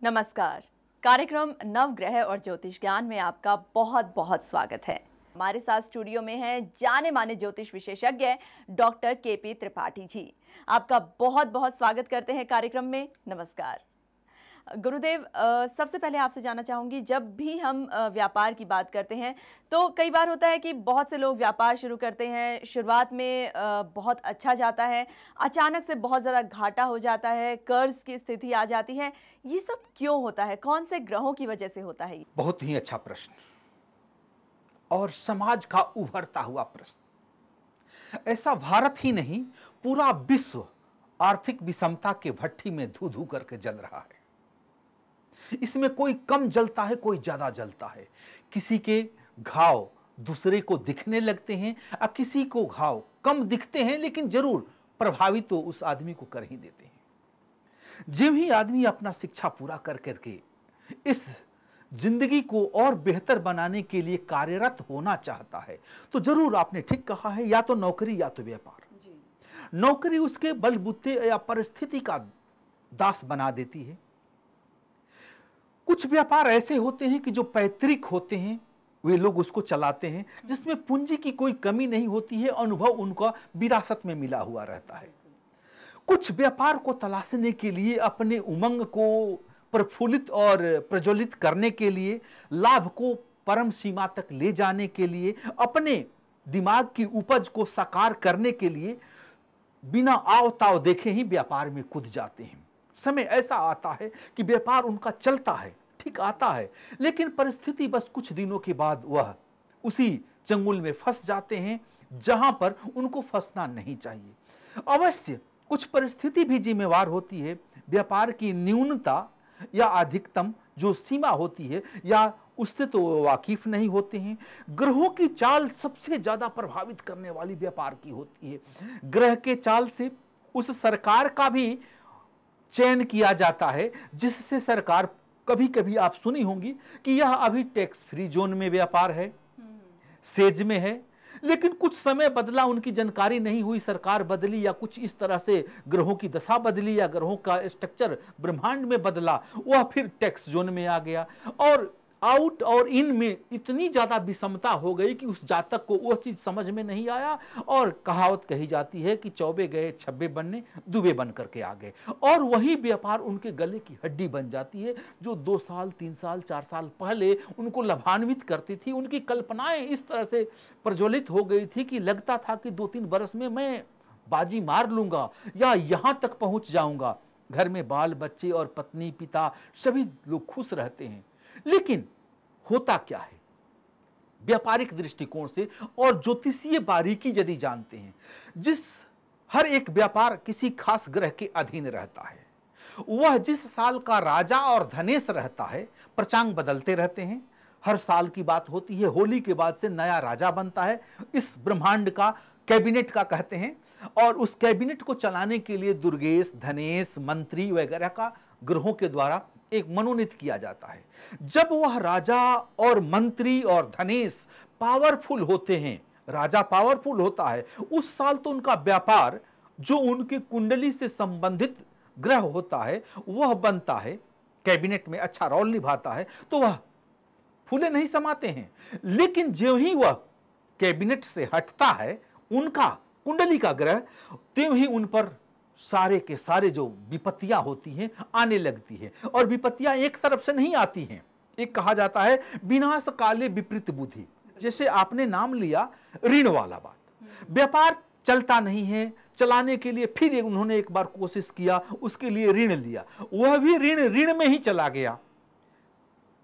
नमस्कार। कार्यक्रम नवग्रह और ज्योतिष ज्ञान में आपका बहुत बहुत स्वागत है। हमारे साथ स्टूडियो में हैं जाने माने ज्योतिष विशेषज्ञ डॉक्टर केपी त्रिपाठी जी। आपका बहुत बहुत स्वागत करते हैं कार्यक्रम में। नमस्कार गुरुदेव। सबसे पहले आपसे जानना चाहूँगी, जब भी हम व्यापार की बात करते हैं तो कई बार होता है कि बहुत से लोग व्यापार शुरू करते हैं, शुरुआत में बहुत अच्छा जाता है, अचानक से बहुत ज़्यादा घाटा हो जाता है, कर्ज की स्थिति आ जाती है। ये सब क्यों होता है? कौन से ग्रहों की वजह से होता है? बहुत ही अच्छा प्रश्न और समाज का उभरता हुआ प्रश्न। ऐसा भारत ही नहीं, पूरा विश्व आर्थिक विषमता के भट्ठी में धू धू करके जल रहा है। इसमें कोई कम जलता है, कोई ज्यादा जलता है। किसी के घाव दूसरे को दिखने लगते हैं और किसी को घाव कम दिखते हैं, लेकिन जरूर प्रभावित तो उस आदमी को कर ही देते हैं। जब ही आदमी अपना शिक्षा पूरा कर करके इस जिंदगी को और बेहतर बनाने के लिए कार्यरत होना चाहता है तो जरूर आपने ठीक कहा है, या तो नौकरी या तो व्यापार। नौकरी उसके बलबूते या परिस्थिति का दास बना देती है। कुछ व्यापार ऐसे होते हैं कि जो पैतृक होते हैं, वे लोग उसको चलाते हैं, जिसमें पूंजी की कोई कमी नहीं होती है, अनुभव उनका विरासत में मिला हुआ रहता है। कुछ व्यापार को तलाशने के लिए, अपने उमंग को प्रफुल्लित और प्रज्वलित करने के लिए, लाभ को परम सीमा तक ले जाने के लिए, अपने दिमाग की उपज को साकार करने के लिए बिना आवताव देखे ही व्यापार में कूद जाते हैं। समय ऐसा आता है कि व्यापार उनका चलता है, ठीक आता है, लेकिन परिस्थिति बस कुछ दिनों के बाद वह उसी चंगुल में फंस जाते हैं जहां पर उनको फंसना नहीं चाहिए। अवश्य कुछ परिस्थिति भी जिम्मेवार होती है। व्यापार की न्यूनता या अधिकतम जो सीमा होती है, या उससे तो वाकिफ नहीं होते हैं। ग्रहों की चाल सबसे ज्यादा प्रभावित करने वाली व्यापार की होती है। ग्रह के चाल से उस सरकार का भी चयन किया जाता है जिससे सरकार, कभी कभी आप सुनी होंगी कि यह अभी टैक्स फ्री जोन में व्यापार है, सेज में है, लेकिन कुछ समय बदला, उनकी जानकारी नहीं हुई, सरकार बदली या कुछ इस तरह से ग्रहों की दशा बदली या ग्रहों का स्ट्रक्चर ब्रह्मांड में बदला, वह फिर टैक्स जोन में आ गया। और आउट और इन में इतनी ज्यादा विषमता हो गई कि उस जातक को वह चीज समझ में नहीं आया, और कहावत कही जाती है कि चौबे गए छब्बे बनने, दुबे बन करके आ गए। और वही व्यापार उनके गले की हड्डी बन जाती है, जो 2 साल 3 साल 4 साल पहले उनको लाभान्वित करती थी। उनकी कल्पनाएं इस तरह से प्रज्वलित हो गई थी कि लगता था कि 2-3 बरस में मैं बाजी मार लूंगा या यहां तक पहुंच जाऊंगा। घर में बाल बच्चे और पत्नी पिता सभी लोग खुश रहते हैं। लेकिन होता क्या है, व्यापारिक दृष्टिकोण से और ज्योतिषीय बारीकी यदि जानते हैं, जिस हर एक व्यापार किसी खास ग्रह के अधीन रहता है। वह जिस साल का राजा और धनेश रहता है, प्रचांग बदलते रहते हैं। हर साल की बात होती है, होली के बाद से नया राजा बनता है। इस ब्रह्मांड का कैबिनेट का कहते हैं, और उस कैबिनेट को चलाने के लिए दुर्गेश, धनेश, मंत्री वगैरह का ग्रहों के द्वारा एक मनोनीत किया जाता है। जब वह राजा और मंत्री और धनेश पावरफुल होते हैं, राजा पावरफुल होता है, उस साल तो उनका व्यापार जो उनकी कुंडली से संबंधित ग्रह होता है वह बनता है, कैबिनेट में अच्छा रोल निभाता है, तो वह फूले नहीं समाते हैं। लेकिन जो ही वह कैबिनेट से हटता है उनका कुंडली का ग्रह, त्यों ही उन पर सारे के सारे जो विपत्तियां होती हैं आने लगती है। और विपत्तियां एक तरफ से नहीं आती हैं। एक कहा जाता है विनाश काले विपरीत बुद्धि। जैसे आपने नाम लिया ऋण वाला बात, व्यापार चलता नहीं है, चलाने के लिए फिर उन्होंने एक बार कोशिश किया, उसके लिए ऋण लिया, वह भी ऋण में ही चला गया।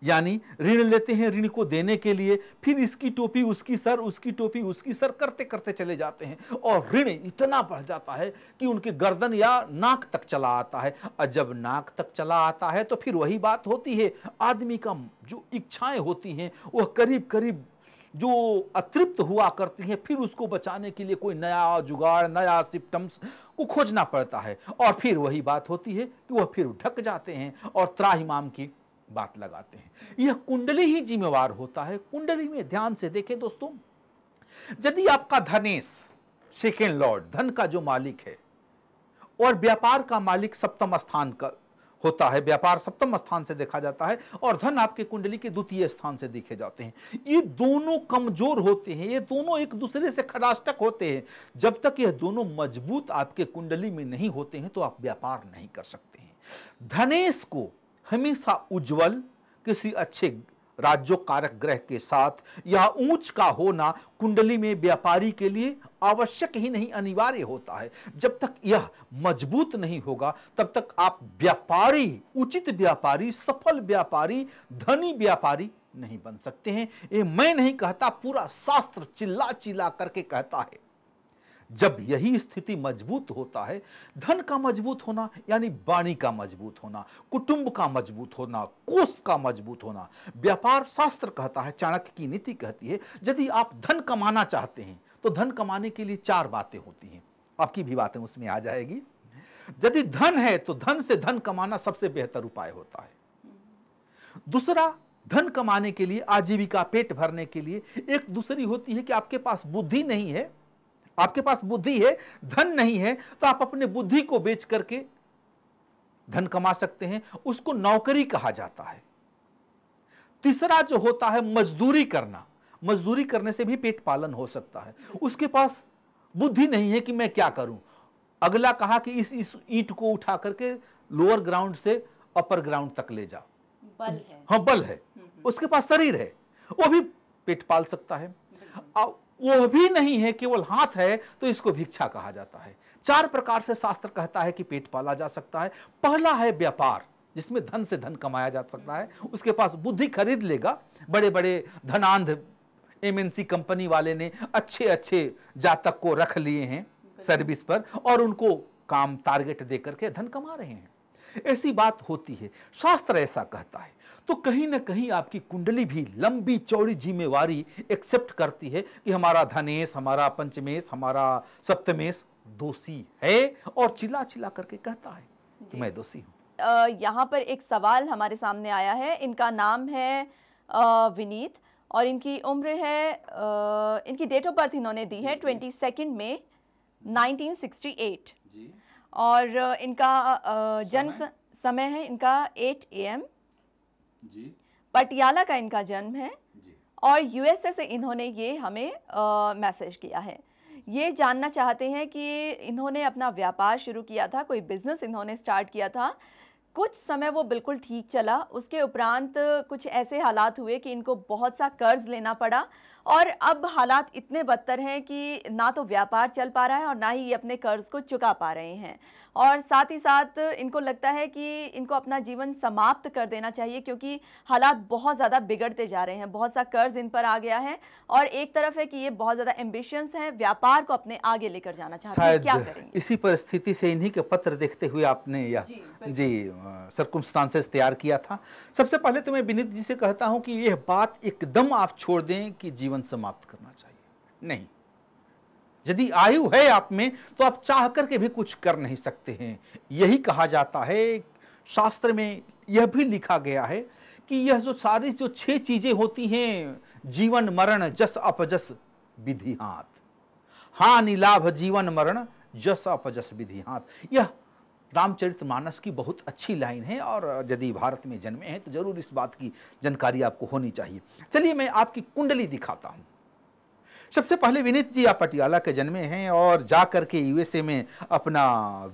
यानी ऋण लेते हैं ऋण को देने के लिए, फिर इसकी टोपी उसकी सर, उसकी टोपी उसकी सर करते करते चले जाते हैं, और ऋण इतना बढ़ जाता है कि उनके गर्दन या नाक तक चला आता है। और जब नाक तक चला आता है तो फिर वही बात होती है, आदमी का जो इच्छाएं होती हैं वह करीब करीब जो अतृप्त हुआ करती हैं, फिर उसको बचाने के लिए कोई नया जुगाड़, नया सिम्टम्स को खोजना पड़ता है। और फिर वही बात होती है कि वह फिर ढक जाते हैं और त्राहिमाम की बात लगाते हैं। यह कुंडली ही जिम्मेवार होता है। कुंडली में ध्यान से देखें दोस्तों, यदि आपका धनेश सेकेंड लॉर्ड, धन का जो मालिक है, और व्यापार का मालिक सप्तम स्थान का होता है, व्यापार सप्तम स्थान से देखा जाता है और धन आपके कुंडली के द्वितीय स्थान से देखे जाते हैं। ये दोनों कमजोर होते हैं, ये दोनों एक दूसरे से खटाष्टक होते हैं। जब तक यह दोनों मजबूत आपके कुंडली में नहीं होते हैं तो आप व्यापार नहीं कर सकते हैं। धनेश को हमेशा उज्जवल किसी अच्छे राज्योकारक ग्रह के साथ या ऊंच का होना कुंडली में व्यापारी के लिए आवश्यक ही नहीं, अनिवार्य होता है। जब तक यह मजबूत नहीं होगा तब तक आप व्यापारी, उचित व्यापारी, सफल व्यापारी, धनी व्यापारी नहीं बन सकते हैं। ये मैं नहीं कहता, पूरा शास्त्र चिल्ला चिल्ला करके कहता है। जब यही स्थिति मजबूत होता है, धन का मजबूत होना यानी वाणी का मजबूत होना, कुटुंब का मजबूत होना, कोष का मजबूत होना। व्यापार शास्त्र कहता है, चाणक्य की नीति कहती है, यदि आप धन कमाना चाहते हैं तो धन कमाने के लिए 4 बातें होती हैं। आपकी भी बातें उसमें आ जाएगी। यदि धन है तो धन से धन कमाना सबसे बेहतर उपाय होता है। दूसरा, धन कमाने के लिए, आजीविका, पेट भरने के लिए। एक दूसरी होती है कि आपके पास बुद्धि नहीं है, आपके पास बुद्धि है, धन नहीं है, तो आप अपने बुद्धि को बेच करके धन कमा सकते हैं, उसको नौकरी कहा जाता है। तीसरा जो होता है मजदूरी करना, मजदूरी करने से भी पेट पालन हो सकता है। उसके पास बुद्धि नहीं है कि मैं क्या करूं। अगला कहा कि इस ईंट को उठा करके लोअर ग्राउंड से अपर ग्राउंड तक ले जाओ, बल है। हाँ बल है, उसके पास शरीर है, वो भी पेट पाल सकता है। वो भी नहीं है, केवल हाथ है, तो इसको भिक्षा कहा जाता है। 4 प्रकार से शास्त्र कहता है कि पेट पाला जा सकता है। पहला है व्यापार, जिसमें धन से धन कमाया जा सकता है। उसके पास बुद्धि खरीद लेगा। बड़े बड़े धनांध एमएनसी कंपनी वाले ने अच्छे अच्छे जातक को रख लिए हैं सर्विस पर और उनको काम टारगेट दे करके धन कमा रहे हैं। ऐसी बात होती है, शास्त्र ऐसा कहता है। तो कहीं ना कहीं आपकी कुंडली भी लंबी चौड़ी जिम्मेवारी एक्सेप्ट करती है कि हमारा धनेश, हमारा पंचमेश, हमारा सप्तमेश दोषी है और चिल्ला चिल्ला करके कहता है कि मैं दोषी हूं। यहाँ पर एक सवाल हमारे सामने आया है। इनका नाम है विनीत और इनकी उम्र है, इनकी डेट ऑफ बर्थ इन्होंने दी है 22 मई 1968 जी। और इनका जन्म समय है इनका 8 AM जी। पटियाला का इनका जन्म है जी। और यूएसए से इन्होंने ये हमें मैसेज किया है। ये जानना चाहते हैं कि इन्होंने अपना व्यापार शुरू किया था, कोई बिजनेस इन्होंने स्टार्ट किया था, कुछ समय वो बिल्कुल ठीक चला, उसके उपरांत कुछ ऐसे हालात हुए कि इनको बहुत सा कर्ज लेना पड़ा और अब हालात इतने बदतर हैं कि ना तो व्यापार चल पा रहा है और ना ही ये अपने कर्ज को चुका पा रहे हैं। और साथ ही साथ इनको लगता है कि इनको अपना जीवन समाप्त कर देना चाहिए क्योंकि हालात बहुत ज़्यादा बिगड़ते जा रहे हैं, बहुत सा कर्ज इन पर आ गया है और एक तरफ है कि ये बहुत ज़्यादा एम्बिशंस हैं, व्यापार को अपने आगे लेकर जाना चाहते हैं, क्या करेंगे? इसी परिस्थिति से इन्हीं के पत्र देखते हुए आपने यह जी सर्कमस्टांसेस तैयार किया था। सबसे पहले तो मैं विनीत जी से कहता हूं कि यह बात एकदम आप छोड़ दें कि जीवन समाप्त करना चाहिए। नहीं, यदि आयु है आप में तो आप चाह करके भी कुछ कर नहीं सकते हैं। यही कहा जाता है, शास्त्र में यह भी लिखा गया है कि यह जो सारी जो 6 चीजें होती हैं, जीवन मरण जस अपजस विधि हाथ, हानि लाभ जीवन मरण जस अपजस विधि हाथ, यह रामचरितमानस की बहुत अच्छी लाइन है और यदि भारत में जन्मे हैं तो जरूर इस बात की जानकारी आपको होनी चाहिए। चलिए मैं आपकी कुंडली दिखाता हूं। सबसे पहले विनीत जी आप पटियाला के जन्मे हैं और जाकर के यूएसए में अपना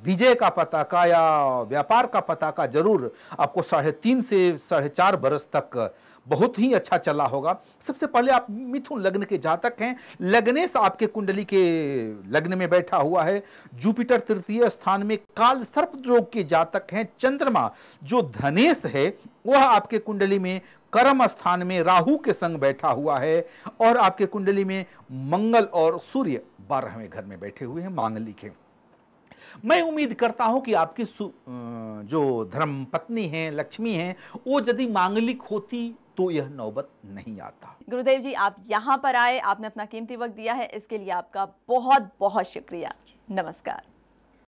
विजय का पताका या व्यापार का पताका जरूर आपको 3.5 से 4.5 बरस तक बहुत ही अच्छा चला होगा। सबसे पहले आप मिथुन लग्न के जातक हैं। लग्नेश आपके कुंडली के लग्न में बैठा हुआ है। जुपिटर तृतीय स्थान में काल सर्प योग के जातक हैं। चंद्रमा जो धनेश है वह आपके कुंडली में कर्म स्थान में राहु के संग बैठा हुआ है और आपके कुंडली में मंगल और सूर्य 12वें घर में बैठे हुए हैं, मांगलिक हैं। मैं उम्मीद करता हूं कि आपकी जो धर्म पत्नी हैं, लक्ष्मी हैं, वो यदि मांगलिक होती तो यह नौबत नहीं आता। गुरुदेव जी आप यहाँ पर आए, आपने अपना कीमती वक्त दिया है, इसके लिए आपका बहुत बहुत शुक्रिया। नमस्कार।